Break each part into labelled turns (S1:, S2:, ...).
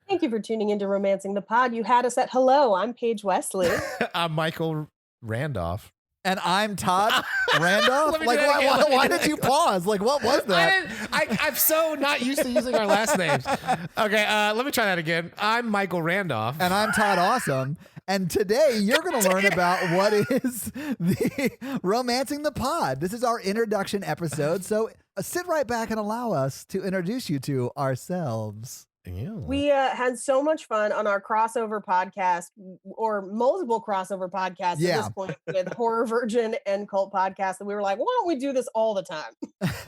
S1: Thank you for tuning into Romancing the Pod. You had us at hello. I'm Paige Wesley.
S2: I'm Michael Randolph.
S3: And I'm Todd Randolph. Like, why did you pause? Like, what was that?
S2: I'm so not used to using our last names. Okay, let me try that again. I'm Michael Randolph.
S3: And I'm Todd Awesome. And today you're going to learn about what is the Romancing the Pod. This is our introduction episode. So sit right back and allow us to introduce you to ourselves.
S2: Yeah.
S1: We had so much fun on our crossover podcast, or multiple crossover podcasts at this point, with Horror Virgin and Cult Podcast, that we were like, why don't we do this all the time?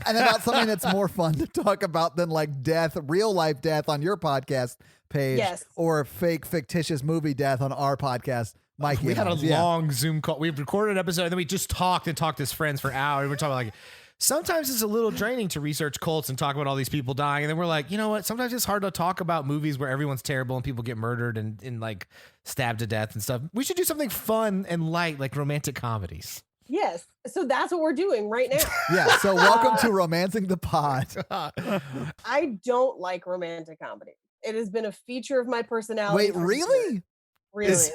S3: And about something that's more fun to talk about than like death, real life death on your podcast page, or fake fictitious movie death on our podcast. Mikey,
S2: we had a long Zoom call. We recorded an episode and then we just talked as friends for hours. We were talking like, sometimes it's a little draining to research cults and talk about all these people dying. And then we're like, you know what? Sometimes it's hard to talk about movies where everyone's terrible and people get murdered and like stabbed to death and stuff. We should do something fun and light, like romantic comedies.
S1: Yes. So that's what we're doing right now.
S3: Yeah. So welcome to Romancing the Pod.
S1: I don't like romantic comedy. It has been a feature of my personality.
S3: Wait, really?
S1: Really?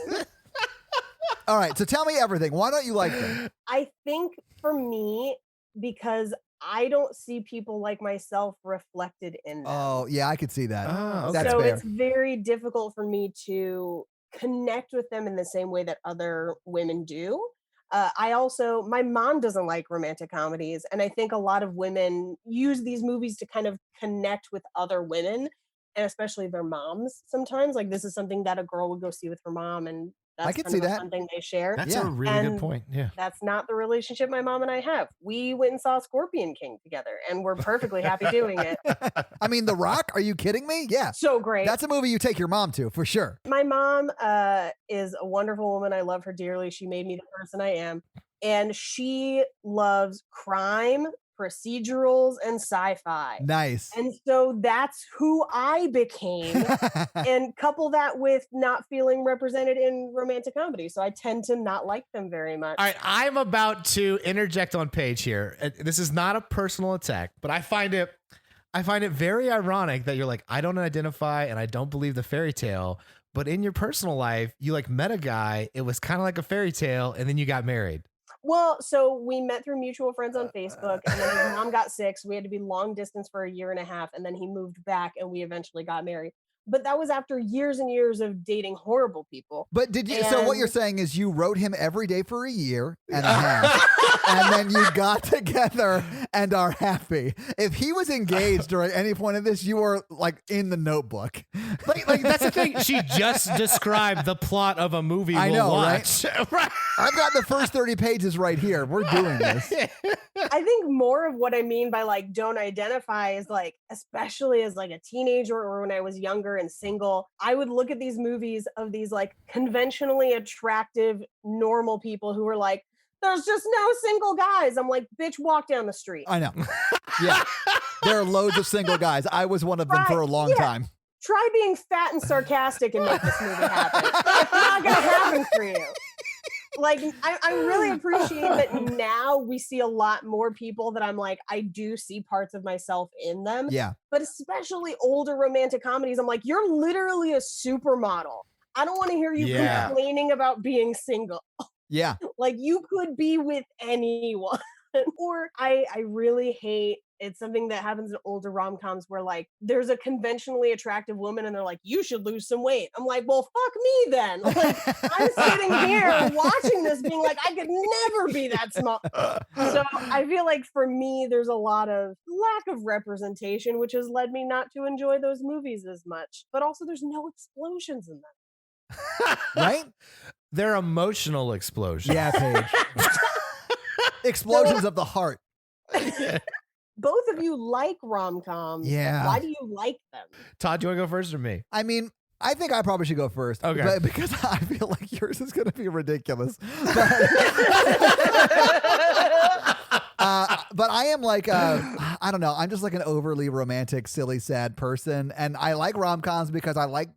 S3: All right. So tell me everything. Why don't you like them?
S1: I think for me, because I don't see people like myself reflected in them.
S3: Oh, yeah, I could see that.
S2: Oh,
S3: That's
S1: so
S3: fair.
S1: it's very difficult for me to connect with them in the same way that other women do. My mom doesn't like romantic comedies, and I think a lot of women use these movies to kind of connect with other women, and especially their moms sometimes. Like, this is something that a girl would go see with her mom, and that's
S3: I can
S1: kind
S3: see
S1: of a
S3: that.
S1: fun thing they share.
S2: That's a really good point. Yeah.
S1: That's not the relationship my mom and I have. We went and saw Scorpion King together, and we're perfectly happy doing it.
S3: I mean, The Rock? Are you kidding me? Yeah.
S1: So great.
S3: That's a movie you take your mom to, for sure.
S1: My mom is a wonderful woman. I love her dearly. She made me the person I am. And she loves crime, procedurals, and sci-fi.
S3: Nice.
S1: And so that's who I became. And couple that with not feeling represented in romantic comedy. So I tend to not like them very much.
S2: All right, I'm about to interject on Paige here. This is not a personal attack, but I find it very ironic that you're like, I don't identify and I don't believe the fairy tale, but in your personal life, you like met a guy, it was kind of like a fairy tale, and then you got married.
S1: Well, so we met through mutual friends on Facebook, and then his mom got sick, so we had to be long distance for a year and a half, and then he moved back, and we eventually got married. But that was after years and years of dating horrible people.
S3: But did you? So what you're saying is you wrote him every day for a year and a half, and then you got together and are happy. If he was engaged during any point of this, you were like in the Notebook.
S2: Like that's the thing. She just described the plot of a movie we'll watch.
S3: Right? I've got the first 30 pages right here. We're doing this.
S1: I think more of what I mean by like don't identify is like, especially as like a teenager or when I was younger and single, I would look at these movies of these like conventionally attractive, normal people who were like, there's just no single guys. I'm like, bitch, walk down the street.
S3: I know. Yeah. There are loads of single guys. I was one of them for a long time.
S1: Try being fat and sarcastic and make this movie happen. It's not going to happen for you. Like, I really appreciate that now we see a lot more people that I'm like, I do see parts of myself in them.
S3: Yeah.
S1: But especially older romantic comedies, I'm like, you're literally a supermodel. I don't want to hear you complaining about being single.
S3: Yeah.
S1: Like, you could be with anyone. Or I really hate, it's something that happens in older rom-coms where like there's a conventionally attractive woman and they're like, you should lose some weight. I'm like, well, fuck me then. Like, I'm sitting here watching this being like, I could never be that small. So I feel like for me, there's a lot of lack of representation, which has led me not to enjoy those movies as much. But also there's no explosions in them.
S3: Right?
S2: They're emotional explosions.
S3: Yeah, Paige. Explosions of the heart.
S1: Both of you like rom-coms.
S3: Yeah.
S1: Why do you like them?
S2: Todd, do you want to go first or me?
S3: I mean, I think I probably should go first.
S2: Okay.
S3: But because I feel like yours is going to be ridiculous. But I am like, I don't know. I'm just like an overly romantic, silly, sad person. And I like rom-coms because I like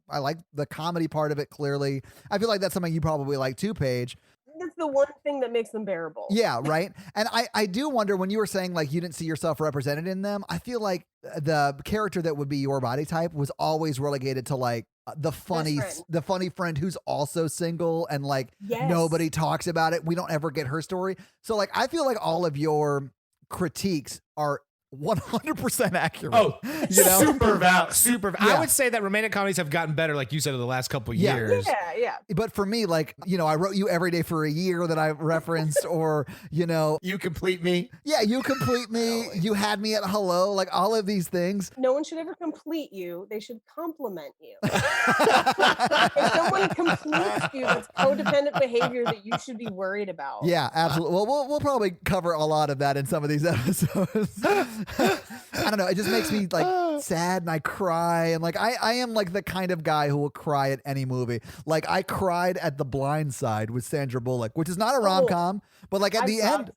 S3: the comedy part of it, clearly. I feel like that's something you probably like too, Paige.
S1: The that's the one thing that makes them bearable.
S3: Yeah, right. And I do wonder, when you were saying like you didn't see yourself represented in them, I feel like the character that would be your body type was always relegated to like the funny friend who's also single, and like nobody talks about it. We don't ever get her story. So like I feel like all of your critiques are 100% accurate.
S2: Oh,
S3: you know?
S2: super.
S3: Yeah.
S2: I would say that romantic comedies have gotten better, like you said, over the last couple of years.
S1: Yeah.
S3: But for me, like, you know, I wrote you Every Day for a Year that I referenced, or, you know,
S2: You Complete Me.
S3: Yeah, You Complete Me. You Had Me at Hello, like all of these things.
S1: No one should ever complete you. They should compliment you. If someone completes you, that's codependent behavior that you should be worried about.
S3: Yeah, absolutely. Well, we'll probably cover a lot of that in some of these episodes. I don't know. It just makes me like sad, and I cry, and like I am like the kind of guy who will cry at any movie. Like I cried at The Blind Side with Sandra Bullock, which is not a rom-com, but like at the end,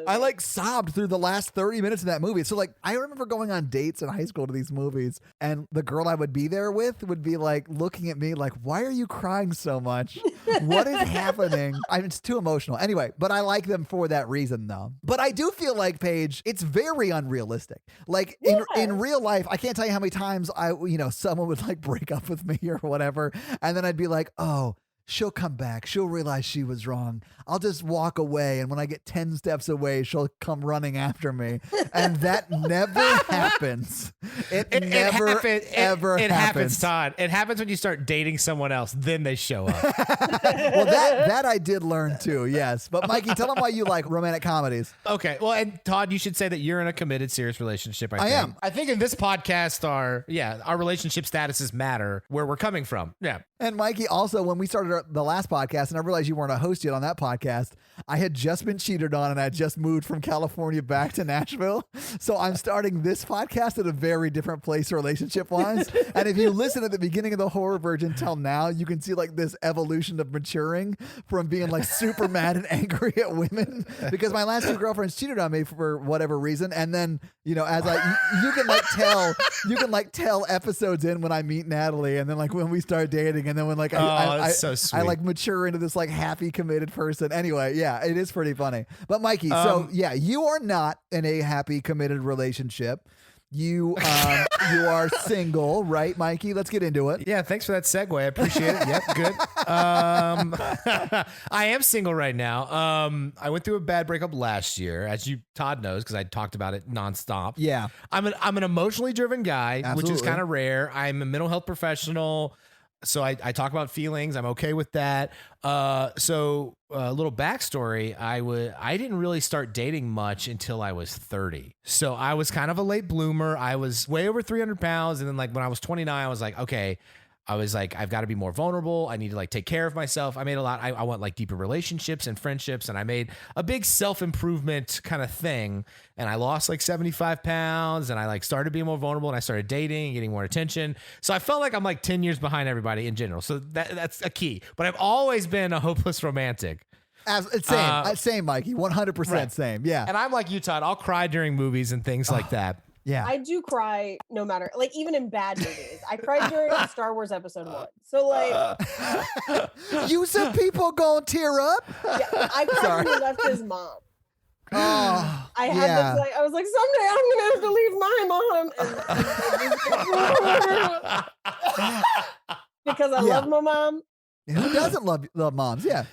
S3: I like sobbed through the last 30 minutes of that movie. So like I remember going on dates in high school to these movies, and the girl I would be there with would be like looking at me like, "Why are you crying so much? What is happening?" It's too emotional. Anyway, but I like them for that reason though. But I do feel like, Paige, it's very unrealistic. Like in real life, I can't tell you how many times someone would like break up with me or whatever, and then I'd be like, "Oh, she'll come back. She'll realize she was wrong. I'll just walk away. And when I get 10 steps away, she'll come running after me." And that never happens. It never happens,
S2: Todd. It happens when you start dating someone else. Then they show up.
S3: Well, that I did learn too, yes. But Mikey, tell them why you like romantic comedies.
S2: Okay. Well, and Todd, you should say that you're in a committed, serious relationship. I
S3: am.
S2: I think in this podcast, our relationship statuses matter where we're coming from. Yeah.
S3: And Mikey, also, when we started the last podcast, and I realized you weren't a host yet on that podcast, I had just been cheated on, and I had just moved from California back to Nashville. So I'm starting this podcast at a very different place relationship-wise. And if you listen at the beginning of The Horror Virgin till now, you can see like this evolution of maturing from being like super mad and angry at women because my last two girlfriends cheated on me for whatever reason. And then, as you can tell episodes in when I meet Natalie, and then like when we start dating, and then when like
S2: so sweet.
S3: I like mature into this like happy committed person. Anyway, yeah, it is pretty funny. But Mikey, so yeah, you are not in a happy committed relationship. You are single, right, Mikey? Let's get into it.
S2: Yeah, thanks for that segue. I appreciate it. Yep, good. I am single right now. I went through a bad breakup last year, as Todd knows, because I talked about it nonstop.
S3: Yeah,
S2: I'm an emotionally driven guy,
S3: Absolutely.
S2: which is kind of rare. I'm a mental health professional. So I talk about feelings. I'm okay with that. So a little backstory. I didn't really start dating much until I was 30. So I was kind of a late bloomer. I was way over 300 pounds. And then like when I was 29, I was like, okay, I've got to be more vulnerable. I need to like take care of myself. I made a lot. I want like deeper relationships and friendships. And I made a big self-improvement kind of thing. And I lost like 75 pounds, and I like started being more vulnerable, and I started dating and getting more attention. So I felt like I'm like 10 years behind everybody in general. So that's a key, but I've always been a hopeless romantic.
S3: Same, Mikey, 100%
S2: right.
S3: Same. Yeah.
S2: And I'm like you, Todd. I'll cry during movies and things like that.
S3: Yeah.
S1: I do cry no matter, like even in bad movies. I cried during Star Wars Episode 1. So like,
S3: you some people gonna tear up?
S1: Yeah, I cried when he left his mom.
S3: Oh,
S1: I had this, like, I was like, someday I'm gonna have to leave my mom, because I love my mom.
S3: Who doesn't love moms? Yeah.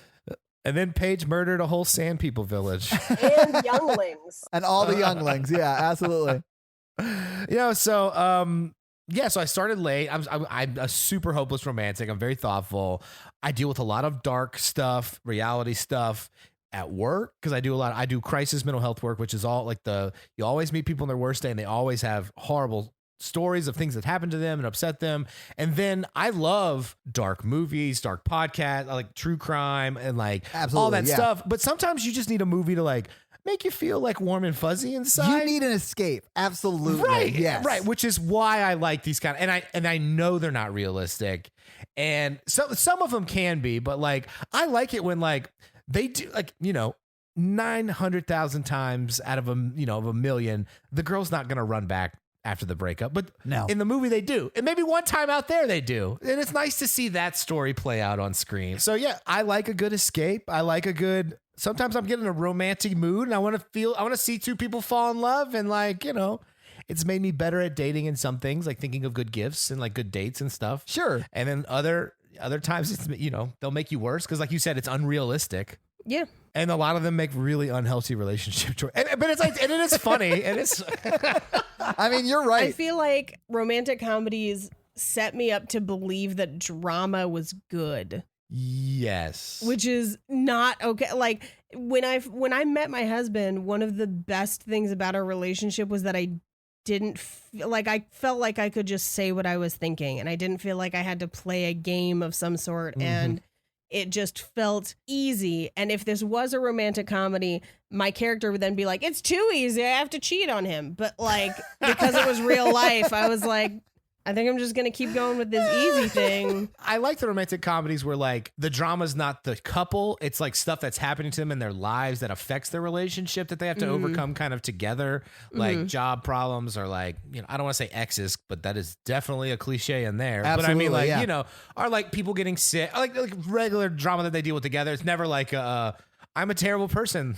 S2: And then Paige murdered a whole Sand People village
S1: and younglings
S3: and all the younglings. Yeah, absolutely.
S2: So I started late. I'm a super hopeless romantic. I'm very thoughtful. I deal with a lot of dark stuff, reality stuff at work, because I do crisis mental health work, which is all like you always meet people in their worst day, and they always have horrible stories of things that happened to them and upset them. And then I love dark movies, dark podcasts, I like true crime and like all that stuff. But sometimes you just need a movie to like make you feel like warm and fuzzy inside.
S3: You need an escape. Absolutely.
S2: Right.
S3: Yes.
S2: Right. Which is why I like these kind of, and I know they're not realistic. And some of them can be, but like, I like it when like they do like, 900,000 times out of a million, the girl's not going to run back after the breakup. But
S3: No.
S2: in the movie they do. And maybe one time out there they do. And it's nice to see that story play out on screen. So yeah, I like a good escape. I like a good, sometimes I'm getting a romantic mood and I want to see two people fall in love, and like, it's made me better at dating in some things, like thinking of good gifts and like good dates and stuff.
S3: Sure.
S2: And then other times it's, they'll make you worse because like you said, it's unrealistic.
S1: Yeah.
S2: And a lot of them make really unhealthy relationship choices. But it's like, and it is funny. And it's,
S3: I mean, you're right.
S1: I feel like romantic comedies set me up to believe that drama was good.
S2: yes.
S1: Which is not okay. Like when I met my husband, one of the best things about our relationship was that I didn't I felt like I could just say what I was thinking, and I didn't feel like I had to play a game of some sort. And it just felt easy. And if this was a romantic comedy, my character would then be like, it's too easy, I have to cheat on him. But like, because it was real life, I was like, I think I'm just going to keep going with this easy thing.
S2: I like the romantic comedies where like the drama's not the couple. It's like stuff that's happening to them in their lives that affects their relationship that they have to overcome kind of together. Like job problems, or like, I don't want to say exes, but that is definitely a cliche in there.
S3: Absolutely,
S2: but I mean, like,
S3: yeah.
S2: or like people getting sick, like regular drama that they deal with together. It's never like, I'm a terrible person.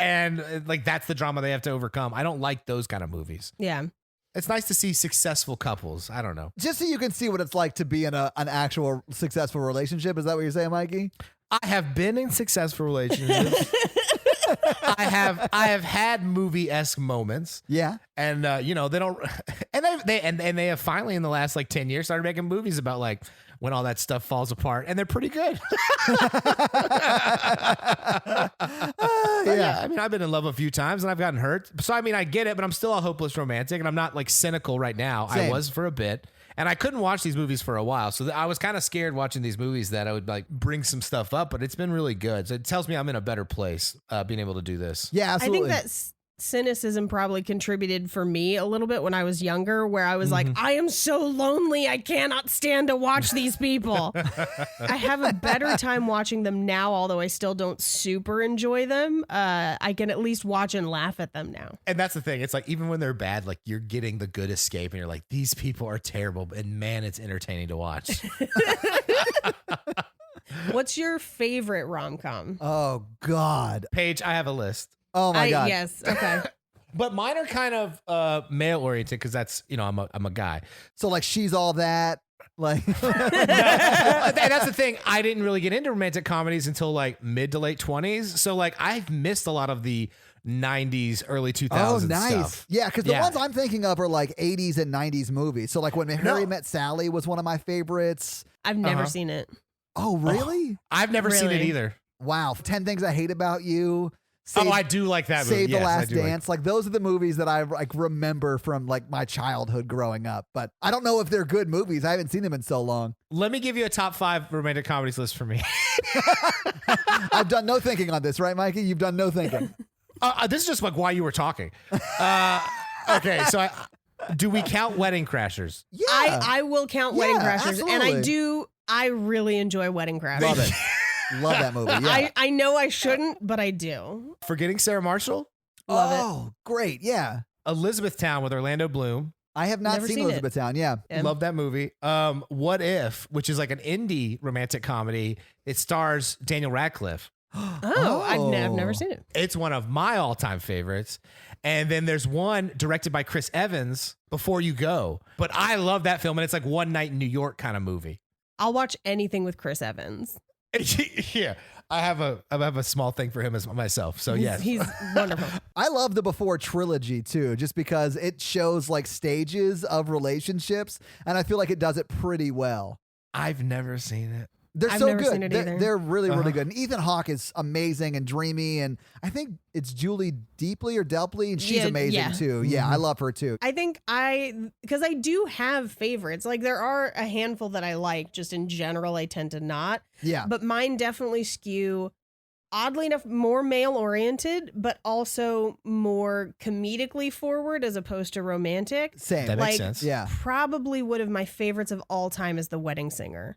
S2: And like, that's the drama they have to overcome. I don't like those kind of movies.
S1: Yeah.
S2: It's nice to see successful couples. I don't know.
S3: Just so you can see what it's like to be in an actual successful relationship. Is that what you're saying, Mikey?
S2: I have been in successful relationships. I have had movie-esque moments.
S3: Yeah.
S2: And they don't, and they have finally in the last like 10 years started making movies about like when all that stuff falls apart, and they're pretty good. Yeah, I mean, I've been in love a few times and I've gotten hurt. So I mean, I get it, but I'm still a hopeless romantic, and I'm not like cynical right now.
S3: Same.
S2: I was for a bit. And I couldn't watch these movies for a while. So I was kind of scared watching these movies that I would like bring some stuff up, but it's been really good. So it tells me I'm in a better place being able to do this.
S3: Yeah, absolutely.
S1: I think that cynicism probably contributed for me a little bit when I was younger, where I was like, I am so lonely, I cannot stand to watch these people. I have a better time watching them now, although I still don't super enjoy them. I can at least watch and laugh at them now.
S2: And that's the thing. It's like, even when they're bad, like you're getting the good escape and you're like, these people are terrible, and man, it's entertaining to watch.
S1: What's your favorite rom-com?
S3: Oh, God.
S2: Paige, I have a list.
S3: Oh, my God.
S1: Yes. Okay.
S2: But mine are kind of male oriented because that's, I'm a guy.
S3: So, like, She's All That. Like,
S2: And that's the thing. I didn't really get into romantic comedies until like mid to late 20s. So like I've missed a lot of the 90s, early 2000s
S3: oh, nice.
S2: stuff.
S3: Yeah, because the ones I'm thinking of are like 80s and 90s movies. So, like, When Harry Met Sally was one of my favorites.
S1: I've never seen it.
S3: Oh, really?
S2: I've never seen it
S1: Really?
S2: either.
S3: Wow. 10 Things I Hate About You.
S2: I do like that movie.
S3: Save the
S2: Yes, I
S3: Last
S2: do like-
S3: Dance. Like, those are the movies that I like remember from like my childhood growing up. But I don't know if they're good movies. I haven't seen them in so long.
S2: Let me give you a top 5 romantic comedies list for me.
S3: I've done no thinking on this, right, Mikey? You've done no thinking.
S2: This is just like why you were talking. Okay, so do we count Wedding Crashers?
S3: Yeah.
S1: I will count Wedding
S3: Yeah,
S1: Crashers, and
S3: absolutely.
S1: I really enjoy Wedding Crashers.
S3: Love it. Love that movie. Yeah.
S1: I know I shouldn't, but I do.
S2: Forgetting Sarah Marshall?
S1: Love it.
S3: Oh, great. Yeah.
S2: Elizabethtown with Orlando Bloom.
S3: I have not
S1: Never
S3: seen
S1: seen it.
S3: Elizabethtown. Yeah.
S1: Yeah.
S2: Love that movie. What If, which is like an indie romantic comedy. It stars Daniel Radcliffe.
S1: Oh, I've never seen it.
S2: It's one of my all-time favorites. And then there's one directed by Chris Evans, Before You Go. But I love that film, and it's like one night in New York kind of movie.
S1: I'll watch anything with Chris Evans.
S2: Yeah, I have a small thing for him as myself. So yes,
S1: He's wonderful.
S3: I love the Before trilogy too, just because it shows like stages of relationships, and I feel like it does it pretty well.
S2: I've never seen it.
S3: They're
S1: I've
S3: so
S1: never
S3: good.
S1: seen it either.
S3: They're really, really good. And Ethan Hawke is amazing and dreamy, and I think it's Julie Delpy, and she's
S1: Yeah,
S3: amazing
S1: yeah.
S3: too. Yeah, I love her too.
S1: I think because I do have favorites. Like there are a handful that I like, just in general, I tend to not.
S3: Yeah.
S1: But mine definitely skew, oddly enough, more male oriented, but also more comedically forward as opposed to romantic.
S3: Same.
S2: That
S1: Like-
S2: makes sense.
S3: Yeah.
S1: Probably one of my favorites of all time is The Wedding Singer.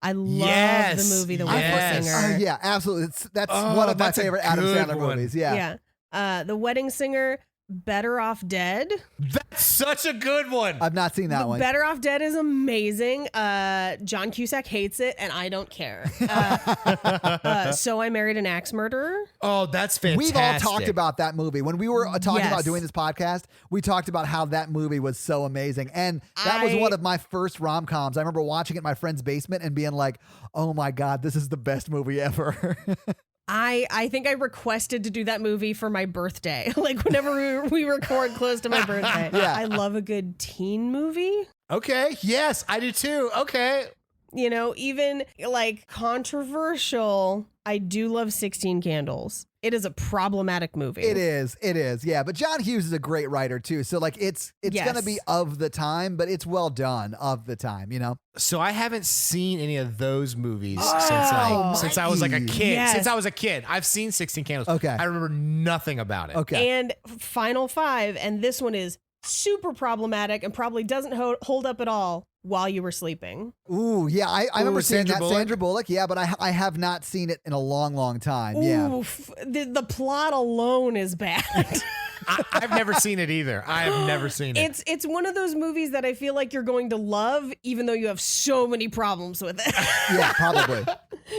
S1: I love
S2: Yes,
S1: the movie The
S2: yes.
S1: Wedding Singer.
S3: Yeah, absolutely. That's
S2: Oh,
S3: one of my
S2: that's a
S3: favorite Adam
S2: good
S3: Sandler
S2: one.
S3: movies. Yeah.
S1: Yeah. The Wedding Singer, Better Off Dead.
S2: That's such a good one.
S3: I've not seen that one.
S1: Better Off Dead is amazing. John Cusack hates it, and I don't care. So I Married an Axe Murderer.
S2: Oh, that's fantastic.
S3: We've all talked about that movie. When we were talking
S1: Yes.
S3: about doing this podcast, we talked about how that movie was so amazing. And that was one of my first rom-coms. I remember watching it in my friend's basement and being like, oh my God, this is the best movie ever.
S1: I think I requested to do that movie for my birthday. Like whenever we record close to my birthday.
S3: Yeah.
S1: I love a good teen movie.
S2: Okay. Yes, I do too. Okay.
S1: You know, even like controversial, I do love 16 Candles. It is a problematic movie.
S3: It is. Yeah. But John Hughes is a great writer too. So like it's
S1: Yes.
S3: going to be of the time, but it's well done of the time, you know?
S2: So I haven't seen any of those movies
S3: Oh,
S2: since I was like a kid.
S1: Yes.
S2: Since I was a kid, I've seen 16 Candles.
S3: Okay.
S2: I remember nothing about it.
S3: Okay.
S1: And Final Five, and this one is super problematic and probably doesn't hold up at all. While You Were Sleeping.
S3: Ooh, yeah. I remember seeing
S2: Sandra
S3: that.
S2: Bullock?
S3: Sandra Bullock. Yeah, but I have not seen it in a long, long time. Yeah.
S1: Oof, the plot alone is bad.
S2: I've never seen it either. I have never seen it.
S1: It's one of those movies that I feel like you're going to love, even though you have so many problems with it.
S3: Yeah, probably.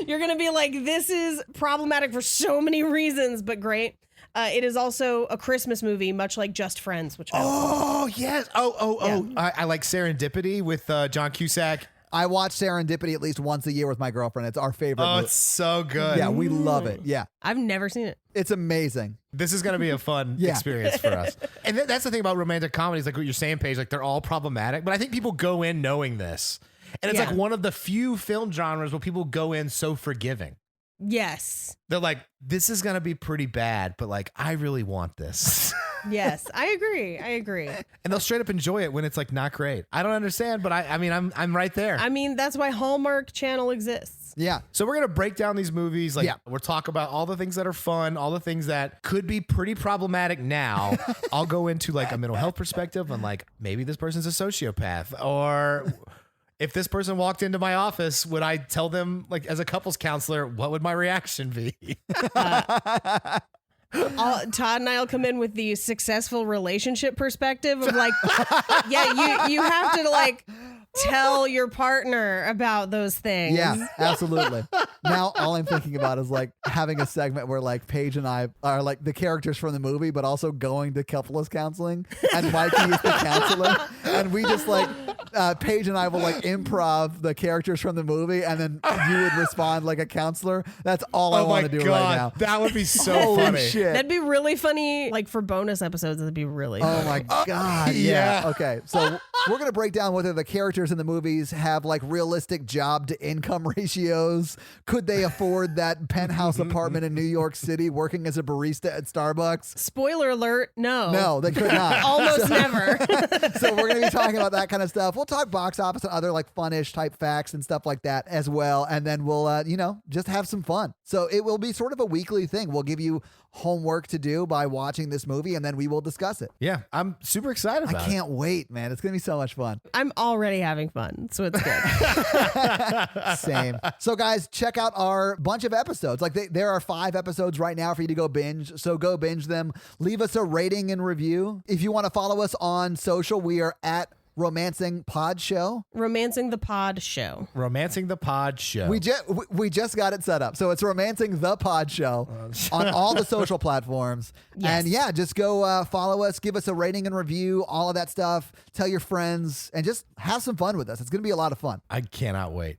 S1: You're going to be like, this is problematic for so many reasons, but great. It is also a Christmas movie, much like Just Friends, which I
S2: Oh, yes. I like Serendipity with John Cusack.
S3: I watch Serendipity at least once a year with my girlfriend. It's our favorite
S2: Oh,
S3: movie.
S2: it's so good.
S3: Yeah, we love it. Yeah,
S1: I've never seen it.
S3: it's amazing.
S2: This is going to be a fun
S3: Yeah.
S2: experience for us. And that's the thing about romantic comedies, like what you're saying, Paige, like they're all problematic, but I think people go in knowing this. And it's
S1: Yeah.
S2: like one of the few film genres where people go in so forgiving.
S1: Yes.
S2: They're like, this is going to be pretty bad, but like, I really want this.
S1: Yes, I agree.
S2: And they'll straight up enjoy it when it's like not great. I don't understand, but I mean, I'm right there.
S1: I mean, that's why Hallmark Channel exists.
S3: Yeah.
S2: So we're going to break down these movies. Like
S3: Yeah.
S2: we'll talk about all the things that are fun, all the things that could be pretty problematic now. I'll go into like a mental health perspective on like, maybe this person's a sociopath, or if this person walked into my office, would I tell them, like, as a couples counselor, what would my reaction be?
S1: Todd and I'll come in with the successful relationship perspective of like, yeah, you have to like tell your partner about those things.
S3: Yeah, absolutely. Now all I'm thinking about is like having a segment where like Paige and I are like the characters from the movie, but also going to couples counseling, and Mikey is the counselor, and we just like Paige and I will like improv the characters from the movie, and then you would respond like a counselor. That's all I want to do right now.
S2: That would be so
S3: Holy
S2: funny.
S3: shit.
S1: That'd be really funny. Like for bonus episodes, that'd be really
S3: Oh
S1: funny.
S3: my God. Yeah.
S2: yeah.
S3: Okay. So we're going to break down whether the characters in the movies have like realistic job to income ratios. Could they afford that penthouse apartment in New York City working as a barista at Starbucks?
S1: Spoiler alert, no.
S3: No, they could not.
S1: Almost never.
S3: So we're going to be talking about that kind of stuff. We'll talk box office and other like funnish type facts and stuff like that as well. And then we'll, just have some fun. So it will be sort of a weekly thing. We'll give you homework to do by watching this movie, and then we will discuss it.
S2: Yeah, I'm super excited about
S3: I can't wait, man. It's going to be so much fun.
S1: I'm already having fun, so it's good.
S3: Same. So guys, check out our bunch of episodes. Like there are 5 episodes right now for you to go binge. So go binge them. Leave us a rating and review. If you want to follow us on social, we are at Romancing Pod Show.
S1: Romancing the Pod Show.
S2: Romancing the Pod Show.
S3: We just got it set up. So it's Romancing the Pod Show on all the social platforms.
S1: Yes.
S3: And yeah, just go follow us, give us a rating and review, all of that stuff. Tell your friends and just have some fun with us. It's going to be a lot of fun.
S2: I cannot wait.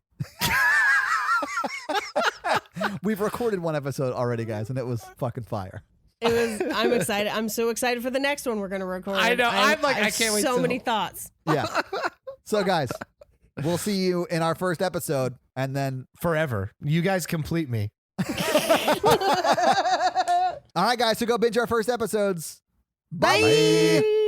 S3: We've recorded 1 episode already, guys, and it was fucking fire.
S1: I'm excited. I'm so excited for the next one we're going to record.
S2: I know. I'm like, I
S1: have
S2: can't wait
S1: So
S2: to-
S1: many thoughts.
S3: Yeah. So guys, we'll see you in our first episode, and then
S2: Forever. You guys complete me.
S3: all right, guys, so go binge our first episodes.
S1: Bye.